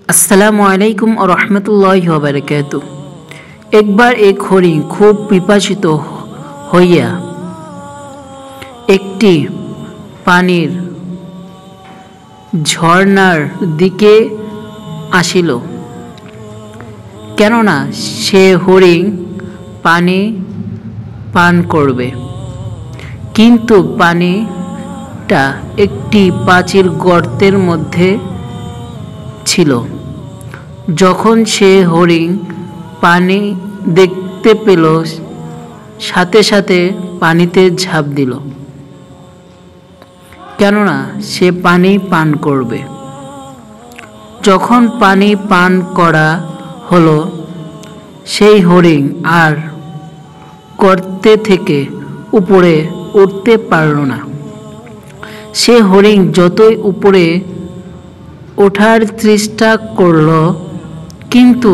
আসসালামু আলাইকুম ওয়া রাহমাতুল্লাহি ওয়া বারাকাতুহু। একবার এক হরিণ খুব পিপাসিত হইয়া একটি পানির ঝর্ণার দিকে আসিল, কেননা সে হরিণ পানি পান করবে। কিন্তু পানিটা একটি প্রাচীর গর্তের মধ্যে ছিল। যখন সে হরিণ পানি দেখতে পেল, সাথে সাথে পানিতে ঝাঁপ দিল, কেননা সে পানি পান করবে। যখন পানি পান করা হলো, সেই হরিণ আর গর্তে থেকে উপরে উঠতে পারল না। সে হরিণ যতই উপরে ওঠার চেষ্টা করল, কিন্তু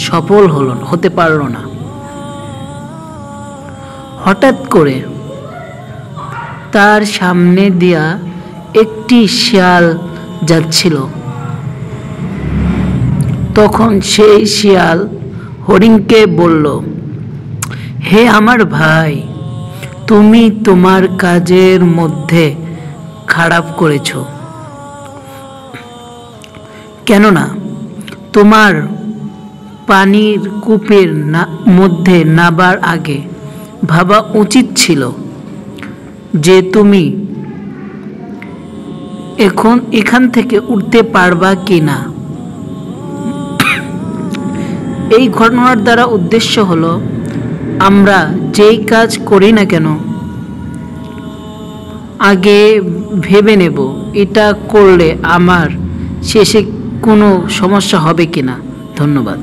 সফল হতে পারল না। হঠাৎ করে তার সামনে দিয়া একটি শিয়াল যাচ্ছিল। তখন সেই শিয়াল হরিণকে বলল, হে আমার ভাই, তুমি তোমার কাজের মধ্যে খারাপ করেছ, কেননা তোমার পানির কূপের মধ্যে নাবার আগে ভাবা উচিত ছিল যে তুমি এখান থেকে উঠতে পারবা কি না। এই ঘটনার দ্বারা উদ্দেশ্য হলো, আমরা যেই কাজ করি না কেন আগে ভেবে নেব এটা করলে আমার শেষে কোনো সমস্যা হবে কিনা। ধন্যবাদ।